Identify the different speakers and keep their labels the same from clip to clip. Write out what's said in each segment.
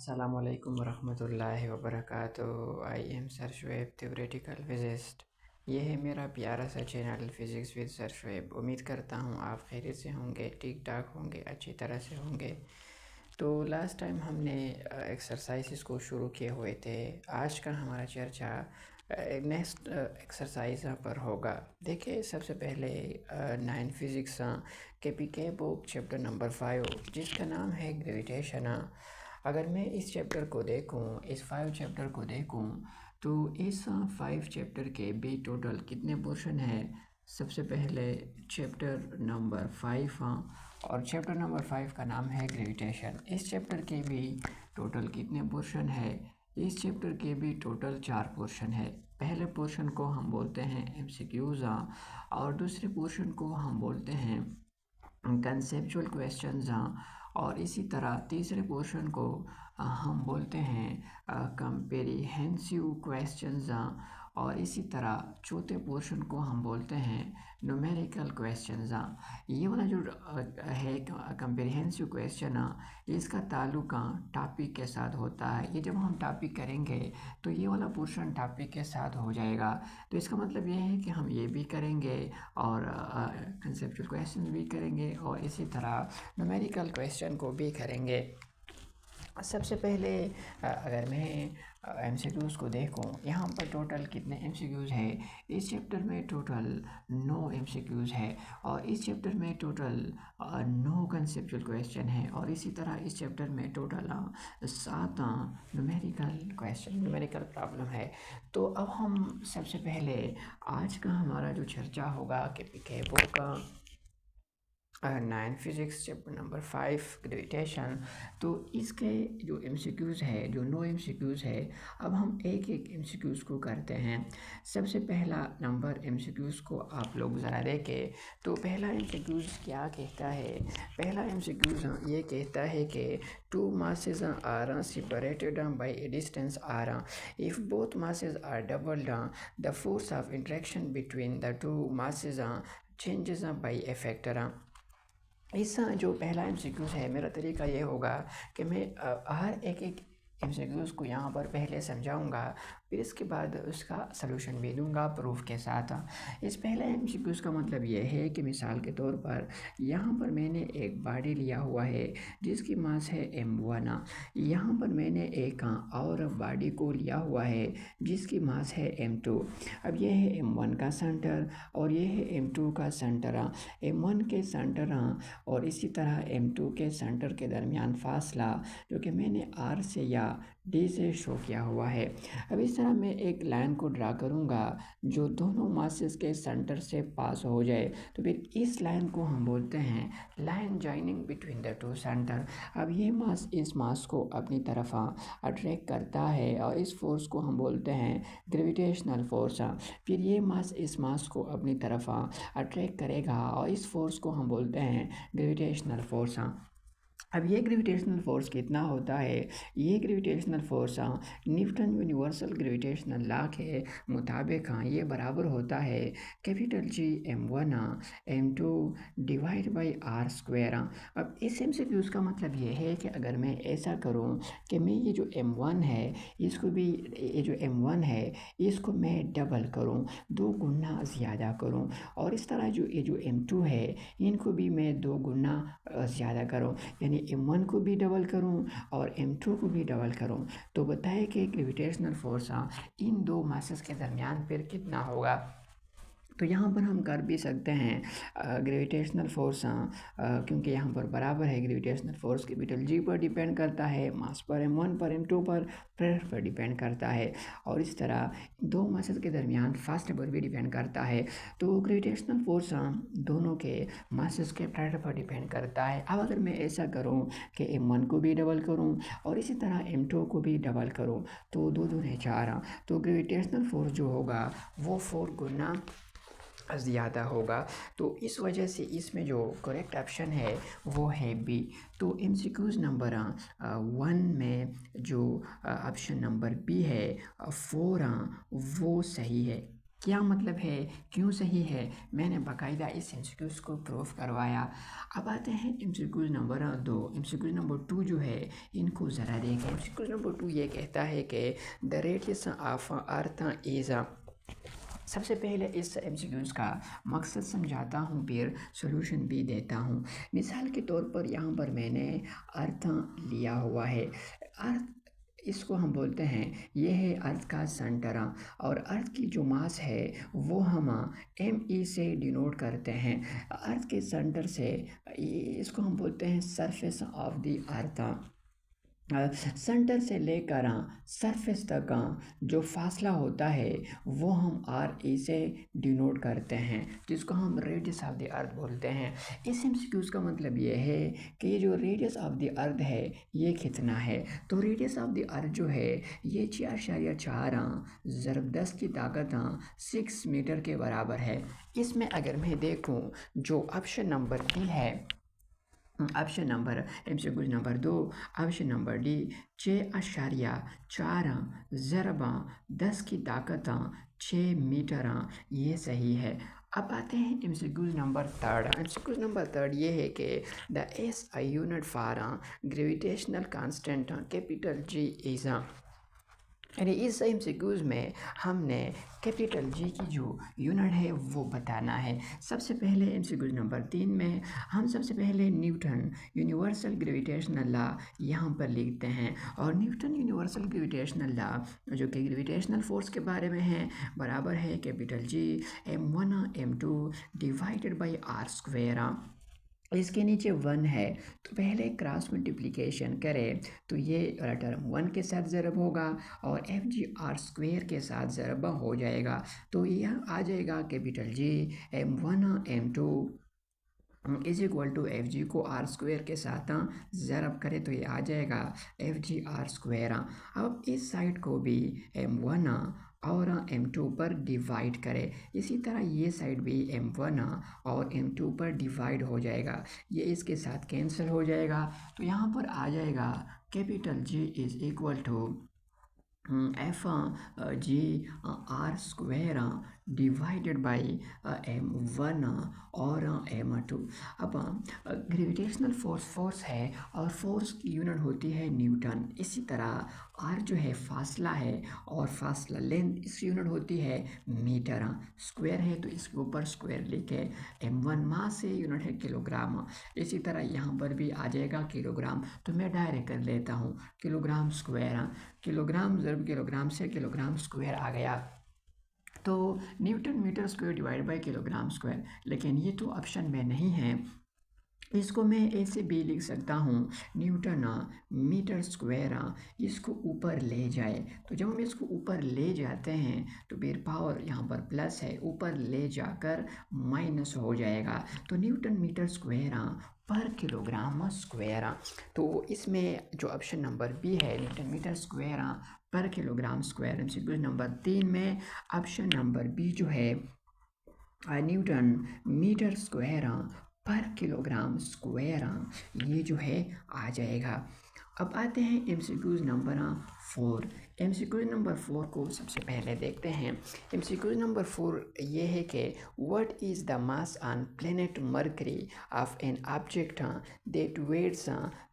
Speaker 1: अस्सलामुअलैकुम वरहमतुल्लाहि वबरकातुहू। I am sir Shuaib theoretical physicist. ये है मेरा प्यारा सा channel physics with sir Shuaib. उम्मीद करता हूँ आप खैरियत से होंगे, ठीक ठाक होंगे, अच्छी तरह से होंगे। तो लास्ट टाइम हमने एक्सरसाइजेस को शुरू किए हुए थे। आज का हमारा चर्चा नेक्स्ट एक्सरसाइज पर होगा। देखिए, सबसे पहले 9 फिज़िक्स के पी के बुक चैप्टर नंबर 5 जिसका नाम है ग्रेविटेशन। अगर मैं इस चैप्टर को देखूं, इस 5 चैप्टर को देखूं, तो इस 5 चैप्टर के भी टोटल कितने पोर्शन है। सबसे पहले चैप्टर नंबर 5 और चैप्टर नंबर 5 का नाम है ग्रेविटेशन। इस चैप्टर के भी टोटल कितने पोर्शन है। इस चैप्टर के भी टोटल 4 पोर्शन है। पहले पोर्शन को हम बोलते हैं एमसीक्यूज और दूसरे पोर्शन को हम बोलते हैं कंसेप्चुअल क्वेश्चंस और इसी तरह तीसरे पोर्शन को हम बोलते हैं कंप्रिहेंसिव क्वेश्चंस और इसी तरह चौथे पोर्शन को हम बोलते हैं न्यूमेरिकल क्वेश्चंस। ये वाला जो है कंप्रिहेंसिव क्वेश्चन इसका ताल्लुक टॉपिक के साथ होता है। ये जब हम टॉपिक करेंगे तो ये वाला पोर्शन टॉपिक के साथ हो जाएगा। तो इसका मतलब ये है कि हम ये भी करेंगे और कंसेप्चुअल क्वेश्चन भी करेंगे और इसी तरह न्यूमेरिकल क्वेश्चन को भी करेंगे। सबसे पहले अगर मैं एमसीक्यूज़ को देखूं, यहाँ पर टोटल कितने एमसीक्यूज़ है। इस चैप्टर में टोटल 9 एमसीक्यूज़ है और इस चैप्टर में टोटल 9 कंसेप्चुअल क्वेश्चन है और इसी तरह इस चैप्टर में total 7 numerical question, numerical problem है। तो अब हम सबसे पहले आज का हमारा जो चर्चा होगा कि PK book 9 physics chapter number 5 gravitation. तो इसके जो एमसीक्यूज़ है, जो 9 एमसीक्यूज़ है, अब हम एक एक एमसीक्यूज़ को करते हैं। सबसे पहला नंबर एमसीक्यूज़ को आप लोग ज़रा देखें। तो पहला एमसीक्यूज़ क्या कहता है। पहला एमसीक्यूज़ ये कहता है कि 2 masses are separated by a distance r. If both masses are doubled, the force of interaction between the 2 masses changes by a factor. इस जो पहला एमसीक्यूज़ है, मेरा तरीका ये होगा कि मैं हर एक एक एमसीक्यूज़ को यहाँ पर पहले समझाऊंगा, फिर इसके बाद उसका सलूशन भी दूंगा प्रूफ के साथ। इस पहले एमसीक्यूज़ का मतलब ये है कि मिसाल के तौर पर यहाँ पर मैंने एक बॉडी लिया हुआ है जिसकी मास है m1। यहाँ पर मैंने एक और बॉडी को लिया हुआ है जिसकी मास है m2। अब ये है m1 का सेंटर और ये है m2 का सेंटर। m1 के सेंटर और इसी तरह m2 के सेंटर के दरमियान फासला जो कि मैंने r से या डी से शो किया हुआ है। अब इस तरह मैं एक लाइन को ड्रा करूँगा जो दोनों मासेस के सेंटर से पास हो जाए। तो फिर इस लाइन को हम बोलते हैं line joining between the 2 centre. अब ये मास इस मास को अपनी तरफ अट्रैक्ट करता है और इस फोर्स को हम बोलते हैं ग्रेविटेशनल फोर्स। फिर ये मास इस मास को अपनी तरफ अट्रैक्ट करेगा और इस फोर्स को हम बोलते हैं ग्रेविटेशनल फोर्स। अब ये ग्रेविटेशनल फोर्स कितना होता है। ये gravitational force Newton universal gravitational law के मुताबिक ये बराबर होता है capital G m1 m2 divide by r square. अब इस एमसीक्यूज़ का मतलब ये है कि अगर मैं ऐसा करूं कि मैं ये जो m1 है इसको भी, ये जो m1 है इसको मैं डबल करूं, 2 गुना ज़्यादा करूं और इस तरह जो ये जो m2 है इनको भी मैं 2 गुना ज़्यादा करूं, यानी m1 को भी डबल करूं और m2 को भी डबल करूं। तो बताए कि ग्रेविटेशनल फोर्स इन 2 मासेस के दरमियान फिर कितना होगा। तो यहाँ पर हम कर भी सकते हैं ग्रेविटेशनल फोर्स क्योंकि यहाँ पर बराबर है। ग्रेविटेशनल फोर्स कैपिटल G पर डिपेंड करता है, मास पर m1 पर m2 पर प्रेशर पर डिपेंड करता है और इस तरह 2 मासेस के दरमियान फासले पर भी डिपेंड करता है। तो ग्रेविटेशनल फोर्स दोनों के मासेस के प्रेशर पर डिपेंड करता है। अब अगर मैं ऐसा करूँ कि m1 को भी डबल करूँ और इसी तरह m2 को भी डबल करूँ तो 2 दूने 4। तो ग्रेविटेशनल फोर्स जो होगा वो 4 गुना ज़्यादा होगा। तो इस वजह से इसमें जो करेक्ट ऑप्शन है वो है बी। तो एमसीक्यूज़ नंबर 1 में जो ऑप्शन नंबर बी है 4 वो सही है। क्या मतलब है, क्यों सही है, मैंने बाकायदा इस एमसीक्यूज़ को प्रूफ करवाया। अब आते हैं एमसीक्यूज़ नंबर 2। एमसीक्यूज़ नंबर 2 जो है इनको ज़रा देखें। एमसीक्यूज़ नंबर 2 ये कहता है कि the radius of earth is. सबसे पहले इस एमसीक्यूज़ का मकसद समझाता हूँ, फिर सॉल्यूशन भी देता हूँ। मिसाल के तौर पर यहाँ पर मैंने अर्थ लिया हुआ है। अर्थ, इसको हम बोलते हैं, ये है अर्थ का सेंटर, और अर्थ की जो मास है वो हम ME से डिनोट करते हैं। अर्थ के सेंटर से इसको हम बोलते हैं surface of the earth. Centre से लेकर सरफेस तक जो फासला होता है वो हम RE से डिनोट करते हैं, जिसको हम रेडियस ऑफ द अर्थ बोलते हैं। इस एमसीक्यूज़ का मतलब ये है कि ये जो रेडियस ऑफ द अर्थ है ये कितना है। तो रेडियस ऑफ द अर्थ जो है ये 4.4 ज़रब 10 की ताकत 6 मीटर के बराबर है। इसमें अगर मैं देखूँ जो ऑप्शन नंबर डी है, option number MCQs number 2, option number D 6.4 ज़रब 10 की ताकत 6 मीटर, ये सही है। अब आते हैं एमसीक्यूज़ नंबर 3। एमसीक्यूज़ नंबर 3 ये है कि the SI unit for gravitational constant capital G is. यानी इस एमसीक्यूज़ में हमने कैपिटल G की जो यूनिट है वो बताना है। सबसे पहले एमसीक्यूज़ नंबर 3 में हम सबसे पहले न्यूटन यूनिवर्सल ग्रेविटेशनल लॉ यहाँ पर लिखते हैं, और न्यूटन यूनिवर्सल ग्रेविटेशनल लॉ जो कि ग्रेविटेशनल फोर्स के बारे में है, बराबर है capital G m1 m2 divided by r²। इसके नीचे 1 है तो पहले क्रॉस मल्टीप्लिकेशन करें तो ये वाला टर्म 1 के साथ ज़रब होगा और FG r² के साथ ज़रब हो जाएगा। तो यह आ जाएगा capital G m1 m2 is equal to FG को r² के साथ ज़रब करें तो ये आ जाएगा FG r²। अब इस साइड को भी m1 और m2 पर डिवाइड करें, इसी तरह ये साइड भी m1 और m2 पर डिवाइड हो जाएगा, ये इसके साथ कैंसिल हो जाएगा। तो यहाँ पर आ जाएगा capital G is equal to FG r² divided by m1 और m2। अब ग्रेविटेशनल फोर्स है और फोर्स की यूनिट होती है न्यूटन। इसी तरह r जो है फासला है और फासला लेंथ, इसकी यूनिट होती है मीटर। स्क्वायर है तो इसके ऊपर स्क्वायर लिखे। m1 मास से यूनिट है किलोग्राम। इसी तरह यहाँ पर भी आ जाएगा किलोग्राम, तो मैं डायरेक्ट कर लेता हूँ किलोग्राम स्क्वायर। किलोग्राम ज़रब किलोग्राम से किलोग्राम स्क्वायर आ गया, तो newton metre square divide by kilogram square. लेकिन ये तो ऑप्शन में नहीं है, इसको मैं ऐसे भी लिख सकता हूँ न्यूटन मीटर स्क्वायर। इसको ऊपर ले जाए तो जब हम इसको ऊपर ले जाते हैं तो फिर पावर यहाँ पर प्लस है, ऊपर ले जाकर माइनस हो जाएगा। तो न्यूटन मीटर स्क्वायर पर किलोग्राम स्क्वायर। तो इसमें जो ऑप्शन नंबर बी है न्यूटन मीटर स्क्वायर पर किलोग्राम स्क्वायर। एमसीक्यू नंबर 3 में ऑप्शन नंबर बी जो है न्यूटन मीटर स्क्वायर पर किलोग्राम स्क्वायर, ये जो है आ जाएगा। अब आते हैं एमसीक्यूज़ नंबर 4। एमसीक्यूज़ नंबर 4 को सबसे पहले देखते हैं। एमसीक्यूज़ नंबर 4 ये है कि what is the mass on planet Mercury of an object that weighs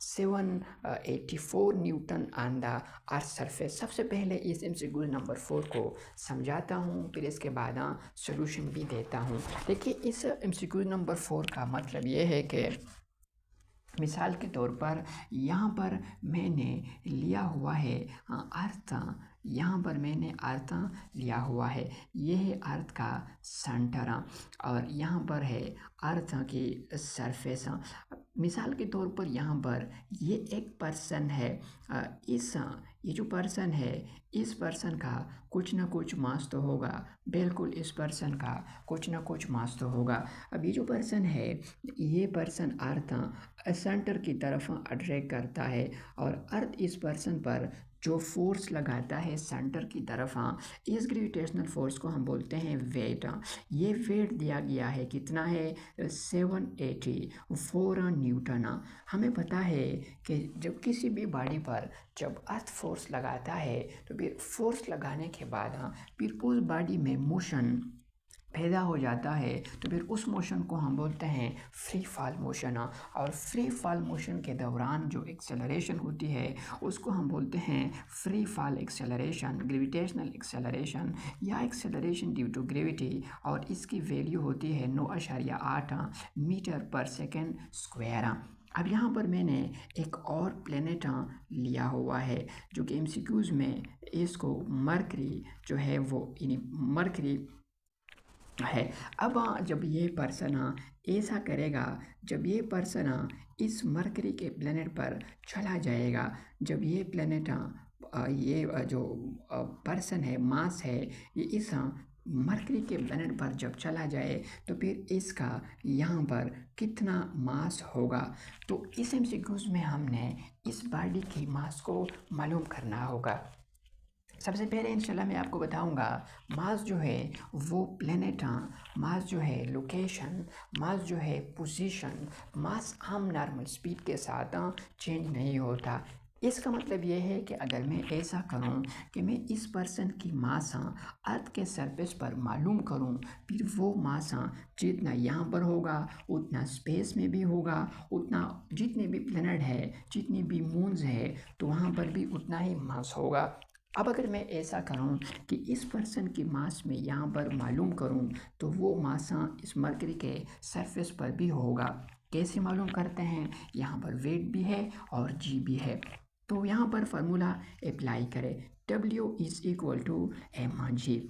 Speaker 1: 784 newton on the earth surface. सबसे पहले इस एमसीक्यूज़ नंबर 4 को समझाता हूँ, फिर इसके बाद सोल्यूशन भी देता हूँ। देखिए इस एमसीक्यूज़ नंबर 4 का मतलब ये है कि मिसाल के तौर पर यहाँ पर मैंने लिया हुआ है अर्थ, यहाँ पर मैंने अर्थ लिया हुआ है, ये है अर्थ का सेंटर और यहाँ पर है अर्थ की सरफेस। मिसाल के तौर पर यहाँ पर ये एक पर्सन है, ये जो पर्सन है इस पर्सन का कुछ ना कुछ मास तो होगा, बिल्कुल इस पर्सन का कुछ ना कुछ मास तो होगा। अब ये जो पर्सन है ये पर्सन अर्थ सेंटर की तरफ अट्रैक्ट करता है और अर्थ इस पर्सन पर जो फोर्स लगाता है सेंटर की तरफ, इस ग्रेविटेशनल फोर्स को हम बोलते हैं वेट। ये वेट दिया गया है, कितना है 784 न्यूटन। हमें पता है कि जब किसी भी बॉडी पर जब अर्थ फोर्स लगाता है तो फिर फोर्स लगाने के बाद फिर उस बॉडी में मोशन पैदा हो जाता है, तो फिर उस मोशन को हम बोलते हैं फ्री फॉल मोशन। और फ्री फॉल मोशन के दौरान जो एक्सेलरेशन होती है उसको हम बोलते हैं free fall acceleration, gravitational acceleration या एक्सेलरेशन ड्यू टू ग्रेविटी। और इसकी वैल्यू होती है 9.8 मीटर पर सेकेंड स्क्वायर। अब यहाँ पर मैंने एक और प्लेनेट लिया हुआ है जो कि एमसीक्यूज़ में इसको मरकरी जो है वो मरकरी है। अब जब ये पर्सन ऐसा करेगा, जब ये पर्सन इस मरकरी के प्लेनेट पर चला जाएगा, जब ये प्लेनेट ये जो पर्सन है, मास है, ये इस मरकरी के प्लेनेट पर जब चला जाए तो फिर इसका यहाँ पर कितना मास होगा। तो इस एमसीक्यूज़ में हमने इस बॉडी की मास को मालूम करना होगा। सबसे पहले इंशाल्लाह मैं आपको बताऊंगा मास जो है वो प्लेनेट, मास जो है लोकेशन, मास जो है पोजीशन, मास हम नॉर्मल स्पीड के साथ चेंज नहीं होता। इसका मतलब ये है कि अगर मैं ऐसा करूं कि मैं इस पर्सन की मास अर्थ के सरफेस पर मालूम करूं, फिर वो मास जितना यहाँ पर होगा उतना स्पेस में भी होगा, उतना जितने भी प्लेनेट है, जितनी भी मून्स है, तो वहाँ पर भी उतना ही मास होगा। अब अगर मैं ऐसा करूं कि इस पर्सन की मास में यहाँ पर मालूम करूं, तो वो मास इस मरकरी के सरफेस पर भी होगा। कैसे मालूम करते हैं? यहाँ पर वेट भी है और जी भी है। तो यहाँ पर फार्मूला अप्लाई करें, W is equal to mg।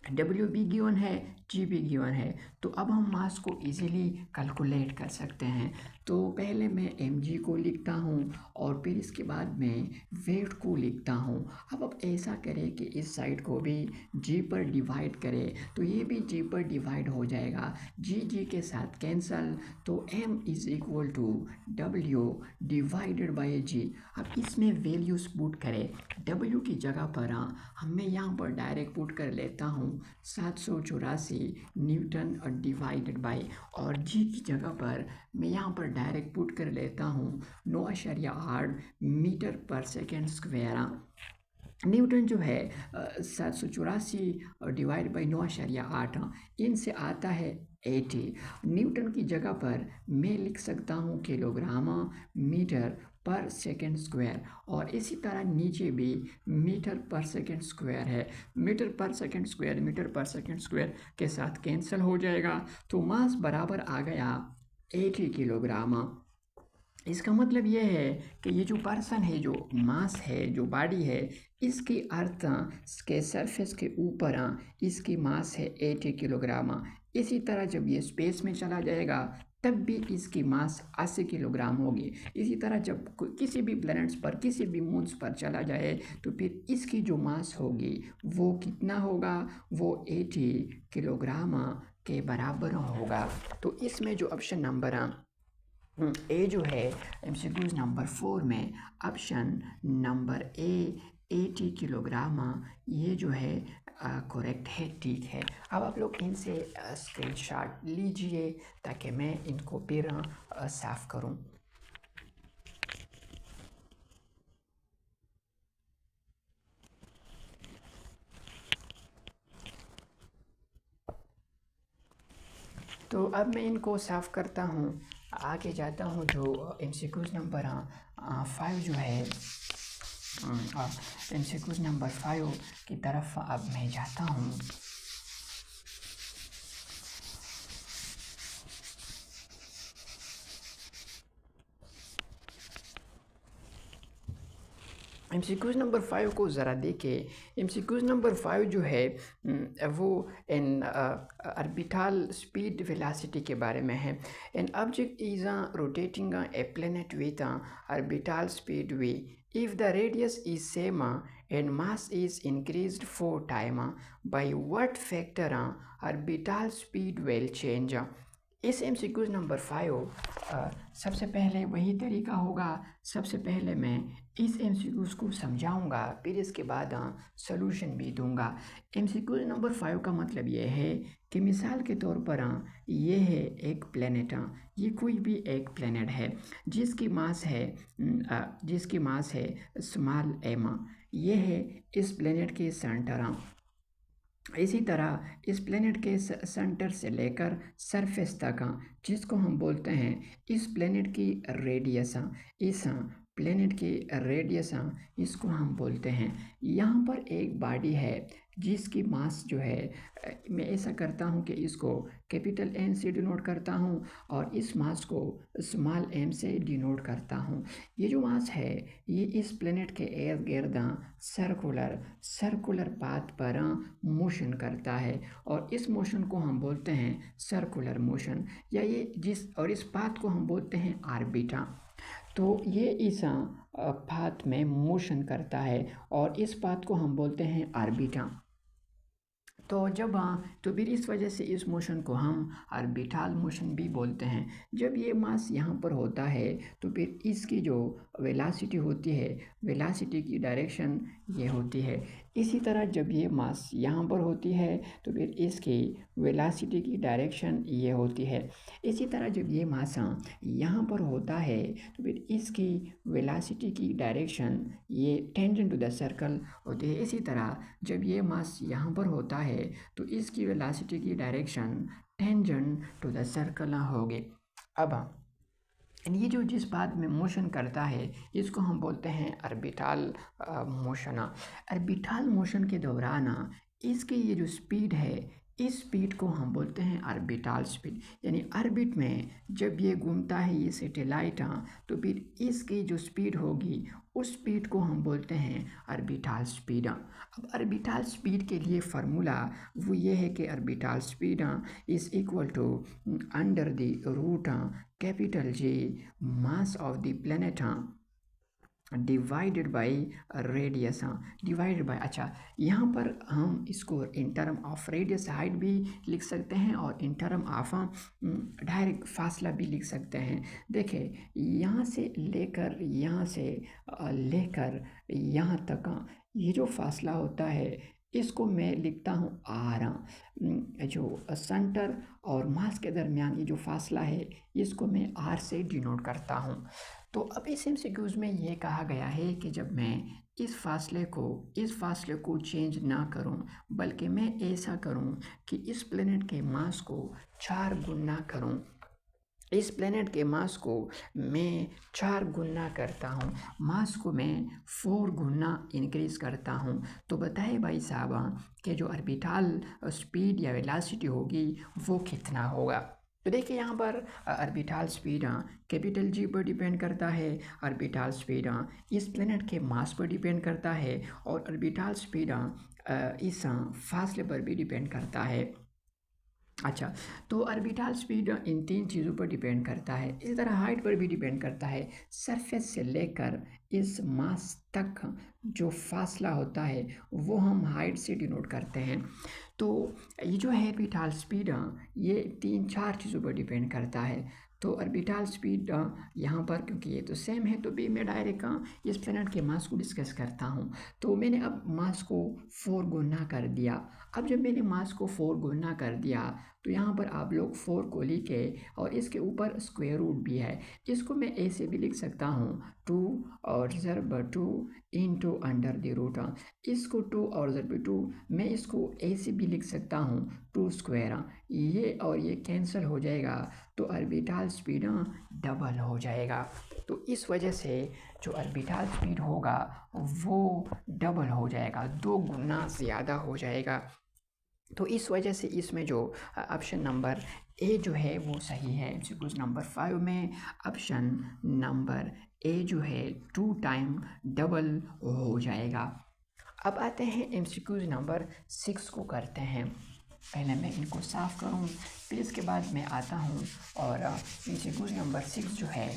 Speaker 1: W भी गिवन है, G भी गिवन है, तो अब हम मास को इजीली कैलकुलेट कर सकते हैं। तो पहले मैं mg को लिखता हूँ और फिर इसके बाद में वेट को लिखता हूँ। अब ऐसा करें कि इस साइड को भी g पर डिवाइड करें, तो ये भी g पर डिवाइड हो जाएगा, g के साथ कैंसल, तो m is equal to W divided by g। अब इसमें वैल्यूज पुट करें, W की जगह पर मैं यहाँ पर डायरेक्ट पुट कर लेता हूँ 784 न्यूटन और डिवाइडेड बाई, और जी की जगह पर मैं यहाँ पर डायरेक्ट पुट कर लेता हूँ 9.8 मीटर पर सेकेंड स्क्वायर। न्यूटन जो है 784 डिवाइड बाई 9.8, इनसे आता है 80। न्यूटन की जगह पर मैं लिख सकता हूँ किलोग्राम मीटर पर सेकेंड स्क्वायर, और इसी तरह नीचे भी मीटर पर सेकेंड स्क्वायर है। मीटर पर सेकेंड स्क्वायर मीटर पर सेकेंड स्क्वायर के साथ कैंसिल हो जाएगा, तो मास बराबर आ गया 80 किलोग्राम। इसका मतलब ये है कि ये जो पर्सन है, जो मास है, जो बॉडी है, इसकी अर्थ के सरफेस के ऊपर इसकी मास है 80 किलोग्राम। इसी तरह जब ये स्पेस में चला जाएगा तब भी इसकी मास 80 किलोग्राम होगी। इसी तरह जब किसी भी प्लैनेट्स पर, किसी भी मून्स पर चला जाए तो फिर इसकी जो मास होगी वो कितना होगा, वो 80 किलोग्राम के बराबर होगा। तो इसमें जो ऑप्शन नंबर ए जो है एमसीक्यूज नंबर 4 में ऑप्शन नंबर ए 80 किलोग्राम, ये जो है करेक्ट है, ठीक है। अब आप लोग इनसे स्क्रीनशॉट लीजिए ताकि मैं इनको फिर साफ करूं। तो अब मैं इनको साफ करता हूं, आगे जाता हूं। जो एमसीक्यूज नंबर 5 जो है, एमसीक्यूज नंबर 5 की तरफ अब मैं जाता हूं। एमसीक्यूज नंबर 5 को ज़रा देखें। एमसीक्यूज नंबर 5 जो है वो एन ऑर्बिटल स्पीड वेलोसिटी के बारे में है। An object is rotating A planet with orbital speed v, if the radius is same and mass is increased 4 times, by what factor orbital speed will change? इस MCQ number 5 सबसे पहले वही तरीका होगा। सबसे पहले मैं इस MCQs को समझाऊंगा, फिर इसके बाद सॉल्यूशन भी दूंगा। MCQ नंबर 5 का मतलब ये है कि मिसाल के तौर पर ये है एक प्लेनेट। ये कोई भी एक प्लेनेट है जिसकी मास है स्मॉल m। ये है इस प्लेनेट के सेंटर। इसी तरह इस प्लेनेट के सेंटर से लेकर सरफेस तक जिसको हम बोलते हैं इस प्लेनेट की रेडियस, इस प्लेनेट की रेडियस इसको हम बोलते हैं। यहाँ पर एक बॉडी है जिसकी मास जो है, मैं ऐसा करता हूँ कि इसको कैपिटल M से डिनोट करता हूँ और इस मास को स्मॉल m से डिनोट करता हूँ। ये जो मास है ये इस प्लेनेट के इर्द गिर्द सर्कुलर पाथ पर मोशन करता है और इस मोशन को हम बोलते हैं सर्कुलर मोशन, या इस पाथ को हम बोलते हैं ऑर्बिटा। तो ये इस पाथ में मोशन करता है और इस पाथ को हम बोलते हैं ऑर्बिटा। तो फिर इस वजह से इस मोशन को हम ऑर्बिटल मोशन भी बोलते हैं। जब ये मास यहाँ पर होता है तो फिर इसकी जो वेलोसिटी होती है, वेलोसिटी की डायरेक्शन ये होती है। इसी तरह जब ये मास यहाँ पर होती है तो फिर इसकी वेलोसिटी की डायरेक्शन ये होती है। इसी तरह जब ये मास यहाँ पर होता है तो फिर इसकी वेलोसिटी की डायरेक्शन ये टेंजेंट टू द सर्कल होती है। इसी तरह जब ये मास यहाँ पर होता है तो इसकी वेलोसिटी की direction tangent to the circle होगी। अब ये जो जिस पाथ में मोशन करता है इसको हम बोलते हैं ऑर्बिटल मोशन। ऑर्बिटल मोशन के दौरान इसकी ये जो स्पीड है इस स्पीड को हम बोलते हैं ऑर्बिटल स्पीड। यानी ऑर्बिट में जब ये घूमता है ये सैटेलाइट तो फिर इसकी जो स्पीड होगी उस स्पीड को हम बोलते हैं ऑर्बिटल स्पीड। अब ऑर्बिटल स्पीड के लिए फार्मूला वो ये है कि orbital speed is equal to under the root capital G mass of the planet divided by radius, divided by. अच्छा, यहाँ पर हम इसको in term of radius height भी लिख सकते हैं और इन टर्म ऑफ डायरेक्ट फासला भी लिख सकते हैं। देखिए यहाँ से लेकर यहाँ तक ये जो फासला होता है इसको मैं लिखता हूँ R। जो सेंटर और मास के दरमियान ये जो फासला है इसको मैं R से डिनोट करता हूँ। तो अब इस MCQs में ये कहा गया है कि जब मैं इस फासले को चेंज ना करूं बल्कि मैं ऐसा करूं कि इस प्लेनेट के मास को 4 गुना करूं, इस प्लेनेट के मास को मैं 4 गुना करता हूँ, मास को मैं 4 गुना इंक्रीज करता हूँ। तो बताइए भाई साहब कि जो ऑर्बिटल स्पीड या वेलोसिटी होगी वो कितना होगा। तो देखिए यहाँ पर ऑर्बिटल स्पीड कैपिटल G पर डिपेंड करता है, ऑर्बिटल स्पीड इस प्लेनेट के मास पर डिपेंड करता है और ऑर्बिटल स्पीड इस फासले पर भी डिपेंड करता है। अच्छा, तो ऑर्बिटल स्पीड इन 3 चीज़ों पर डिपेंड करता है। इसी तरह हाइट पर भी डिपेंड करता है। सरफेस से लेकर इस मास तक जो फासला होता है वो हम हाइट से डिनोट करते हैं। तो ये जो है ऑर्बिटल स्पीड ये 3-4 चीज़ों पर डिपेंड करता है। तो ऑर्बिटल स्पीड यहाँ पर क्योंकि ये तो सेम है तो भी मैं डायरेक्ट इस प्लैनेट के मास को डिस्कस करता हूँ। तो मैंने अब मास को 4 गुना कर दिया। अब जब मैंने मास को 4 गुना कर दिया तो यहाँ पर आप लोग 4 को लिखे और इसके ऊपर स्क्वायर रूट भी है। इसको मैं ऐसे भी लिख सकता हूँ 2 और ज़रब 2 इंटू अंडर द रूट। इसको 2 और ज़रब 2 मैं इसको ऐसे भी लिख सकता हूँ 2 स्क्वायर। ये और ये कैंसिल हो जाएगा तो ऑर्बिटल स्पीड डबल हो जाएगा। तो इस वजह से जो ऑर्बिटल स्पीड होगा वो डबल हो जाएगा, 2 गुना ज़्यादा हो जाएगा। तो इस वजह से इसमें जो ऑप्शन नंबर ए जो है वो सही है। एमसीक्यूज नंबर 5 में ऑप्शन नंबर ए जो है 2 टाइम डबल हो जाएगा। अब आते हैं एमसीक्यूज नंबर 6 को करते हैं। पहले मैं इनको साफ़ करूं, फिर इसके बाद मैं आता हूं और एमसीक्यूज नंबर 6 जो है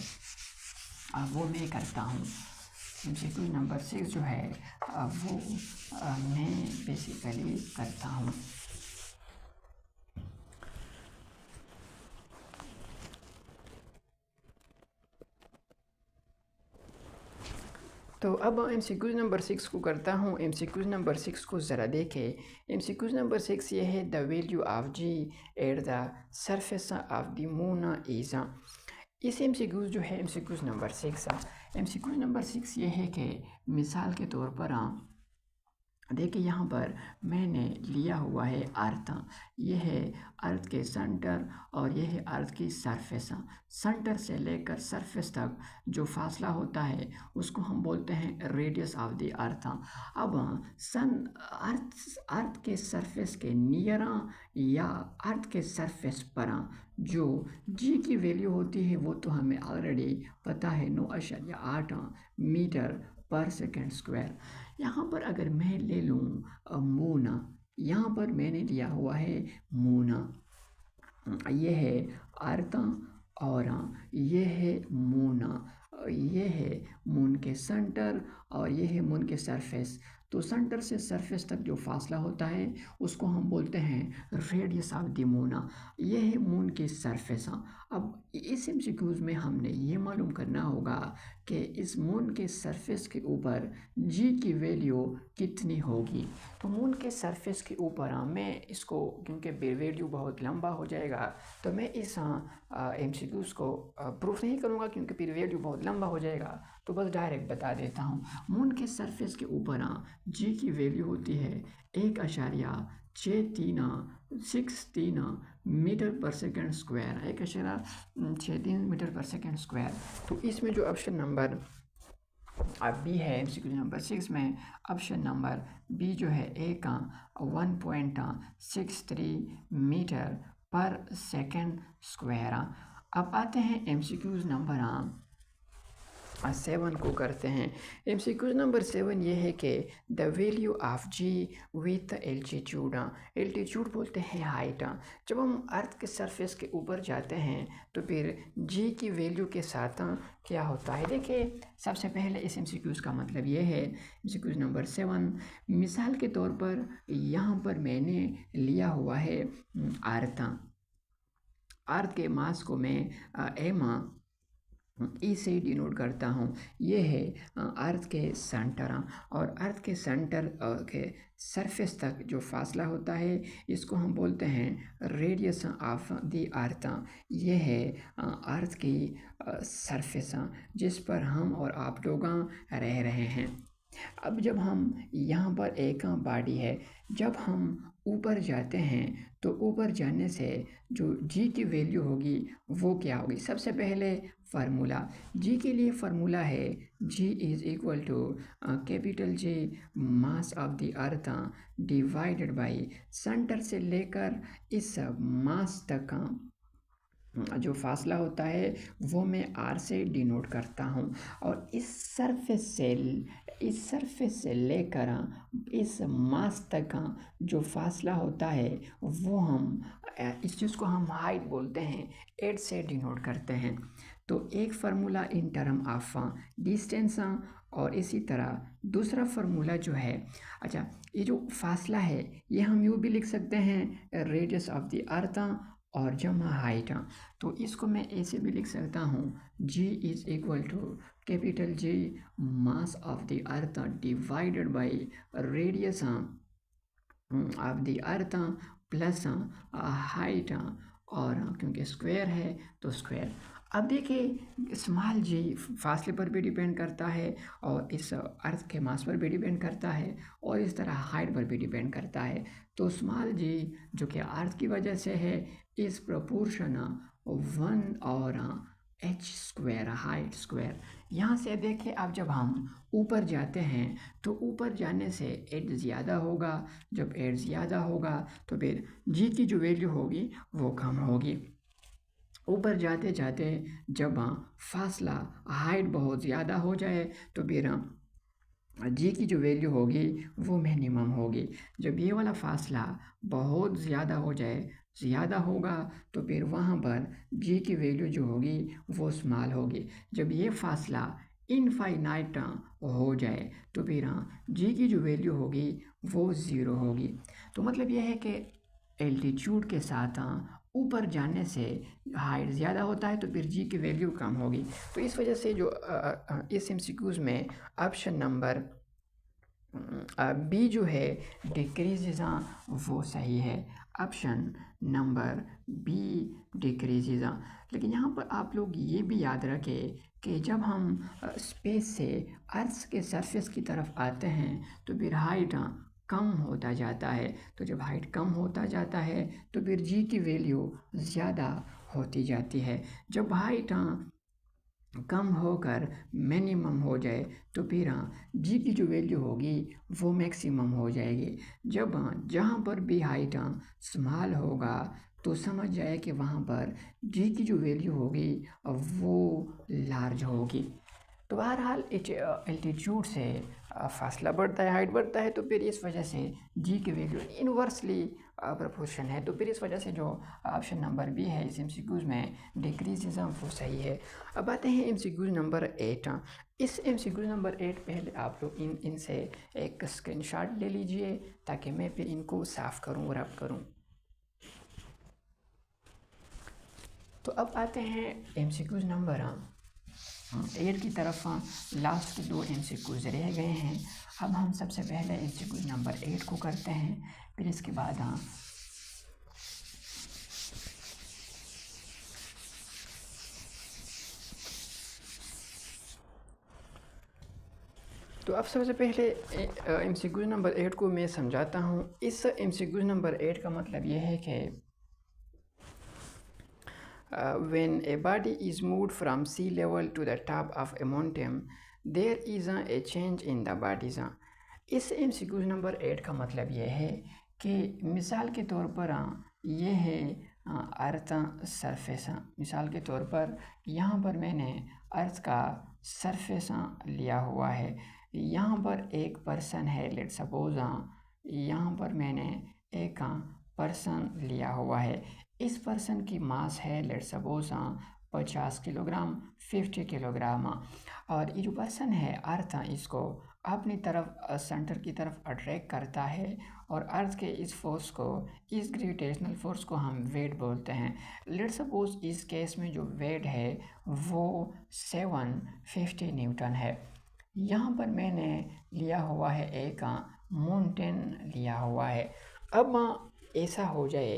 Speaker 1: वो मैं करता हूं। एमसीक्यूज नंबर 6 जो है वो मैं बेसिकली करता हूं। तो अब एमसीक्यूज़ नंबर 6 को करता हूँ। एमसीक्यूज़ नंबर 6 को ज़रा देखें। एमसीक्यूज़ नंबर 6 ये है, the value of G at the surface of the moon is. इस एमसीक्यूज़ जो है एमसीक्यूज़ नंबर 6, एमसीक्यूज़ नंबर 6 ये है कि मिसाल के तौर पर देखिए यहाँ पर मैंने लिया हुआ है अर्थ। ये है अर्थ के सेंटर और ये है अर्थ की सरफेस। सेंटर से लेकर सरफेस तक जो फासला होता है उसको हम बोलते हैं रेडियस ऑफ द अर्थ। अब अर्थ के सरफेस के नियर या अर्थ के सरफेस पर जो जी की वैल्यू होती है वो तो हमें ऑलरेडी पता है, 9.8 मीटर पर सेकेंड स्क्वायर। यहाँ पर अगर मैं ले लूँ मून, यहाँ पर मैंने लिया हुआ है मून, ये है अर्थ और ये है मून, ये है मून के सेंटर और ये है मून के सरफेस। तो सेंटर से सरफेस तक जो फासला होता है उसको हम बोलते हैं रेडियस ऑफ द मून। ये है मून की सरफेस। अब इस एमसीक्यूज में हमने ये मालूम करना होगा कि इस मून के सरफेस के ऊपर जी की वैल्यू कितनी होगी। तो मून के सरफेस के ऊपर मैं इसको, क्योंकि वैल्यू बहुत लंबा हो जाएगा तो मैं इस एमसीक्यूज को प्रूफ नहीं करूँगा क्योंकि फिर वैल्यू बहुत लंबा हो जाएगा, तो बस डायरेक्ट बता देता हूँ। मून के सरफेस के ऊपर जी की वैल्यू होती है 1.63 मीटर पर सेकेंड स्क्वायर, 1.63 मीटर पर सेकेंड स्क्वायर। तो इसमें जो ऑप्शन नंबर बी है एमसीक्यू नंबर 6 में, ऑप्शन नंबर बी जो है 1.63 मीटर पर सेकेंड स्क्वायर। अब आते हैं एमसीक्यूज नंबर 7 को करते हैं। एमसीक्यूज नंबर 7 ये है कि the value of G with altitude, altitude बोलते हैं हाइट। जब हम अर्थ के सरफेस के ऊपर जाते हैं तो फिर जी की वैल्यू के साथ क्या होता है। देखिए सबसे पहले इस एमसीक्यूज का मतलब ये है, एमसीक्यूज नंबर 7 मिसाल के तौर पर यहाँ पर मैंने लिया हुआ है अर्थ। अर्थ के मास को मैं एम ई से डिनोट करता हूँ। ये है अर्थ के सेंटर, और अर्थ के सेंटर के सरफेस तक जो फासला होता है इसको हम बोलते हैं रेडियस ऑफ द अर्थ। ये है अर्थ की सरफेस जिस पर हम और आप लोग रह रहे हैं। अब जब हम यहाँ पर एक बॉडी है, जब हम ऊपर जाते हैं तो ऊपर जाने से जो जी की वैल्यू होगी वो क्या होगी। सबसे पहले फार्मूला जी के लिए फार्मूला है g is equal to capital G mass of the earth divided by centre से लेकर इस मास तक जो फासला होता है वो मैं आर से डिनोट करता हूँ। और इस सरफेस से लेकर इस मास तक जो फासला होता है वो हम इस चीज़ को हम हाइट बोलते हैं, 8 से डिनोट करते हैं। तो एक formula in term of distance, और इसी तरह दूसरा फार्मूला जो है, अच्छा ये जो फासला है ये हम यूँ भी लिख सकते हैं रेडियस ऑफ द अर्थ और जमा हाइट। तो इसको मैं ऐसे भी लिख सकता हूँ g is equal to capital G mass of the earth divided by radius of the earth plus height, और क्योंकि स्क्वायर है तो स्क्वायर। अब देखिए स्मॉल जी फासले पर भी डिपेंड करता है और इस अर्थ के मास पर भी डिपेंड करता है और इस तरह हाइट पर भी डिपेंड करता है। तो स्मॉल जी जो कि अर्थ की वजह से है इस प्रोपोर्शन 1 और एच स्क्वायर हाइट स्क्वायर। यहाँ से देखिए अब जब हम ऊपर जाते हैं तो ऊपर जाने से एच ज़्यादा होगा, जब एच ज़्यादा होगा तो फिर जी की जो वैल्यू होगी वो कम होगी। ऊपर जाते जाते जब फासला हाइट बहुत ज़्यादा हो जाए तो फिर जी की जो वैल्यू होगी वो मिनिमम होगी। जब ये वाला फासला बहुत ज़्यादा हो जाए, ज़्यादा होगा तो फिर वहाँ पर जी की वैल्यू जो होगी वो स्मॉल होगी। जब ये फासला इनफाइनाइट हो जाए तो फिर जी की जो वैल्यू होगी वो ज़ीरो होगी। तो मतलब यह है कि एल्टीट्यूड के साथ ऊपर जाने से हाइट ज़्यादा होता है तो फिर जी की वैल्यू कम होगी। तो इस वजह से जो इस एमसीक्यूज़ में ऑप्शन नंबर बी जो है डिक्रीजेज वो सही है। Option number B decreases. लेकिन यहाँ पर आप लोग ये भी याद रखें कि जब हम स्पेस से अर्थ के सरफेस की तरफ आते हैं तो फिर हाइट कम होता जाता है। तो जब हाइट कम होता जाता है तो फिर जी की वैल्यू ज़्यादा होती जाती है। जब हाइट कम होकर मिनिमम हो जाए तो फिर जी की जो वैल्यू होगी वो मैक्सिमम हो जाएगी। जब जहाँ पर भी हाइट स्मॉल होगा तो समझ जाए कि वहाँ पर जी की जो वैल्यू होगी वो लार्ज होगी। तो बहरहाल एल्टीट्यूड से फासला बढ़ता है, हाइट बढ़ता है, तो फिर इस वजह से जी की वैल्यू इन्वर्सली प्रोपोर्शन है। तो फिर इस वजह से जो ऑप्शन नंबर बी है इस एमसीक्यूज़ में डिक्रीजिज्म वो सही है। अब आते हैं एमसीक्यूज़ नंबर 8। इस एमसीक्यूज़ नंबर 8 पहले आप लोग इनसे एक स्क्रीनशॉट ले लीजिए ताकि मैं फिर इनको साफ़ करूँ, रब करूँ। तो अब आते हैं एमसीक्यूज़ नंबर 8 की तरफ। लास्ट के 2 एमसीक्यूज़ रह गए हैं। अब हम सबसे पहले एमसीक्यूज़ नंबर 8 को करते हैं, फिर इसके बाद तो अब सबसे पहले एमसीक्यूज़ नंबर 8 को मैं समझाता हूँ। इस एमसीक्यूज़ नंबर 8 का मतलब ये है कि when a body is moved from sea level to the top of a mountain, there is a change in the bodies. इस एमसीक्यूज़ नंबर 8 का मतलब ये है कि मिसाल के तौर पर ये है अर्थ सरफेस। मिसाल के तौर पर यहाँ पर मैंने अर्थ का सरफेस लिया हुआ है। यहाँ पर एक पर्सन है, लेट सपोज यहाँ पर मैंने एक पर्सन लिया हुआ है। इस पर्सन की मास है लेट सपोज 50 किलोग्राम, 50 किलोग्राम। और ये जो पर्सन है अर्थ इसको अपनी तरफ सेंटर की तरफ अट्रैक्ट करता है और अर्थ के इस फोर्स को, इस ग्रेविटेशनल फोर्स को हम वेट बोलते हैं। लेट सपोज इस केस में जो वेट है वो 750 न्यूटन है। यहाँ पर मैंने लिया हुआ है एक माउंटेन लिया हुआ है। अब ऐसा हो जाए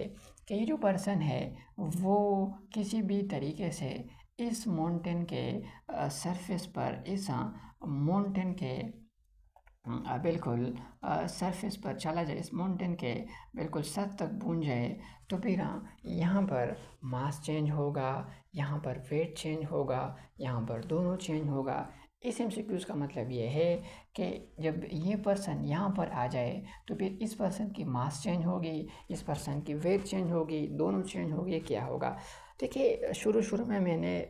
Speaker 1: कि ये जो पर्सन है वो किसी भी तरीके से इस माउंटेन के सरफेस पर, इस माउंटेन के बिल्कुल सरफेस पर चला जाए, इस माउंटेन के बिल्कुल सर तक पहुंच जाए, तो फिर यहाँ पर मास चेंज होगा, यहाँ पर वेट चेंज होगा, यहाँ पर दोनों चेंज होगा। इस एमसीक्यूज़ का मतलब ये है कि जब ये पर्सन यहाँ पर आ जाए तो फिर इस पर्सन की मास चेंज होगी, इस पर्सन की वेट चेंज होगी, दोनों चेंज होगी। क्या होगा देखिए, शुरू में मैंने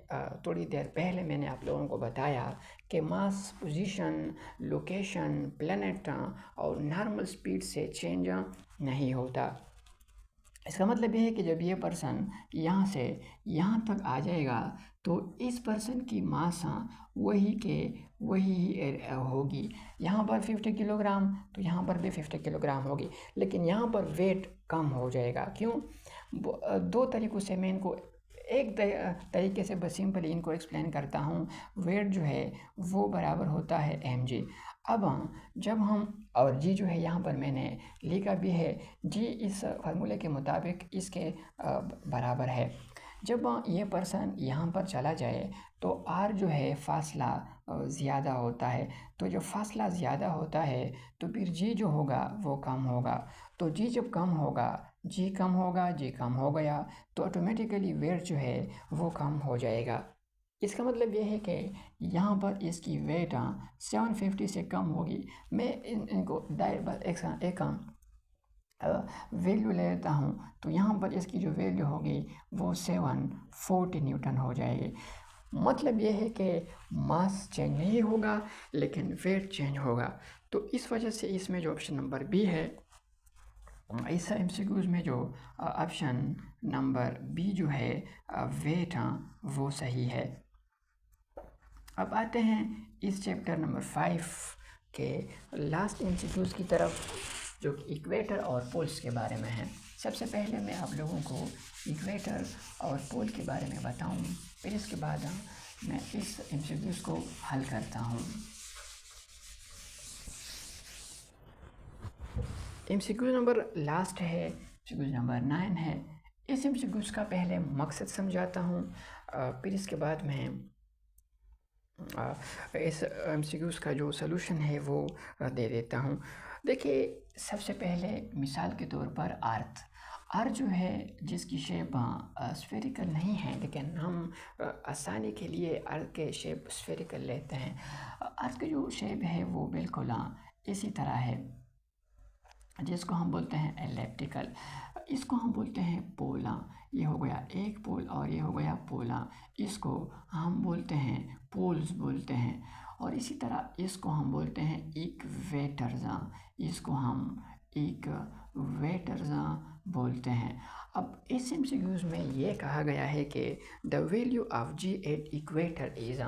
Speaker 1: थोड़ी देर पहले मैंने आप लोगों को बताया कि मास, पोजीशन, लोकेशन, प्लैनेट और नॉर्मल स्पीड से चेंज नहीं होता। इसका मतलब ये है कि जब ये पर्सन यहाँ से यहाँ तक आ जाएगा तो इस पर्सन की मास वही होगी। यहाँ पर 50 किलोग्राम तो यहाँ पर भी 50 किलोग्राम होगी, लेकिन यहाँ पर वेट कम हो जाएगा। क्यों? दो तरीक़ों से मैं इनको एक तरीके से बस सिंपली इनको एक्सप्लेन करता हूँ। वेट जो है वो बराबर होता है mg। अब जब हम, और जी जो है यहाँ पर मैंने लिखा भी है, जी इस फार्मूले के मुताबिक इसके बराबर है। जब ये पर्सन यहाँ पर चला जाए तो आर जो है फासला ज़्यादा होता है। तो जब फासला ज़्यादा होता है तो फिर जी जो होगा वो कम होगा। तो जी जब कम होगा, जी कम होगा, जी कम हो गया तो ऑटोमेटिकली वेट जो है वो कम हो जाएगा। इसका मतलब ये है कि यहाँ पर इसकी वेट 750 से कम होगी। मैं इनको डायरेक्ट एक वैल्यू ले लेता हूँ तो यहाँ पर इसकी जो वैल्यू होगी वो 740 न्यूटन हो जाएगी। मतलब ये है कि मास चेंज नहीं होगा लेकिन वेट चेंज होगा। तो इस वजह से इसमें जो ऑप्शन नंबर बी है, इस एमसीक्यूज़ में जो ऑप्शन नंबर बी जो है वेट वो सही है। अब आते हैं इस चैप्टर नंबर 5 के लास्ट एमसीक्यूज़ की तरफ, जो कि इक्वेटर और पोल्स के बारे में है। सबसे पहले मैं आप लोगों को इक्वेटर और पोल के बारे में बताऊं, फिर इसके बाद मैं इस एमसीक्यूज़ को हल करता हूं। एमसीक्यू नंबर लास्ट है, एमसीक्यू नंबर 9 है। इस एमसीक्यूज़ का पहले मकसद समझाता हूँ, फिर इसके बाद मैं इस एमसीक्यूज़ का जो सलूशन है वो दे देता हूँ। देखिए, सबसे पहले मिसाल के तौर पर अर्थ जो है जिसकी शेप स्फेरिकल नहीं है, लेकिन हम आसानी के लिए अर्थ के शेप स्फेरिकल लेते हैं। अर्थ की जो शेप है वो बिल्कुल इसी तरह है, जिसको हम बोलते हैं एलिप्टिकल। इसको हम बोलते हैं पोला। ये हो गया एक पोल और ये हो गया पोला। इसको हम बोलते हैं पोल्स बोलते हैं। और इसी तरह इसको हम बोलते हैं इक्वेटर्स। इसको हम इक्वेटर्स बोलते हैं। अब इस एमसीक्यूज़ में ये कहा गया है कि the value of G at equator is,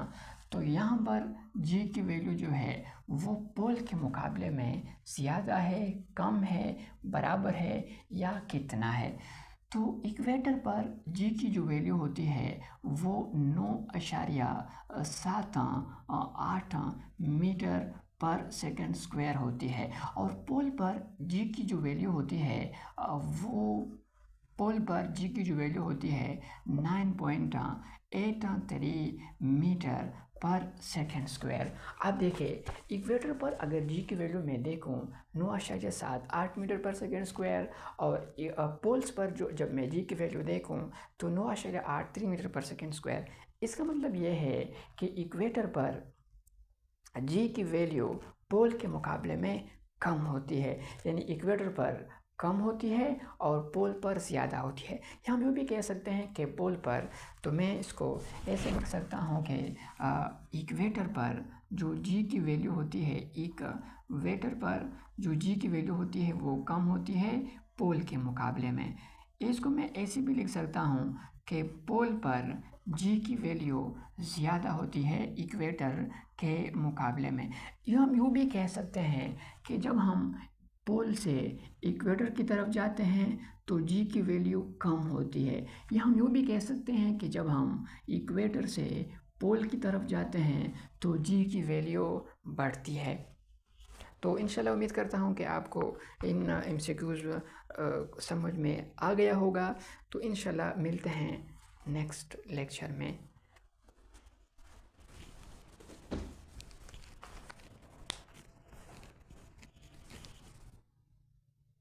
Speaker 1: तो यहाँ पर जी की वैल्यू जो है वो पोल के मुकाबले में ज़्यादा है, कम है, बराबर है या कितना है। तो इक्वेटर पर जी की जो वैल्यू होती है वो 9.78 मीटर पर सेकंड स्क्वायर होती है। और पोल पर जी की जो वैल्यू होती है पोल पर जी की जो वैल्यू होती है 9.83 मीटर पर सेकेंड स्क्वायर। अब देखिए, इक्वेटर पर अगर जी की वैल्यू मैं देखूं 9.78 मीटर पर सेकेंड स्क्वायर, और पोल्स पर जो जब मैं जी की वैल्यू देखूं तो 9.83 मीटर पर सेकेंड स्क्वायर। इसका मतलब ये है कि इक्वेटर पर जी की वैल्यू पोल के मुकाबले में कम होती है, यानी इक्वेटर पर कम होती है और पोल पर ज़्यादा होती है। या हम यूँ भी कह सकते हैं कि पोल पर, तो मैं इसको ऐसे लिख सकता हूँ कि इक्वेटर पर जो जी की वैल्यू होती है, इक्वेटर पर जो जी की वैल्यू होती है वो कम होती है पोल के मुकाबले में। इसको मैं ऐसे भी लिख सकता हूँ कि पोल पर जी की वैल्यू ज़्यादा होती है इक्वेटर के मुकाबले में। या हम यूँ भी कह सकते हैं कि जब हम पोल से इक्वेटर की तरफ जाते हैं तो जी की वैल्यू कम होती है। या हम यूँ भी कह सकते हैं कि जब हम इक्वेटर से पोल की तरफ जाते हैं तो जी की वैल्यू बढ़ती है। तो इंशाल्लाह उम्मीद करता हूँ कि आपको इन एमसीक्यूज़ समझ में आ गया होगा। तो इंशाल्लाह मिलते हैं नेक्स्ट लेक्चर में।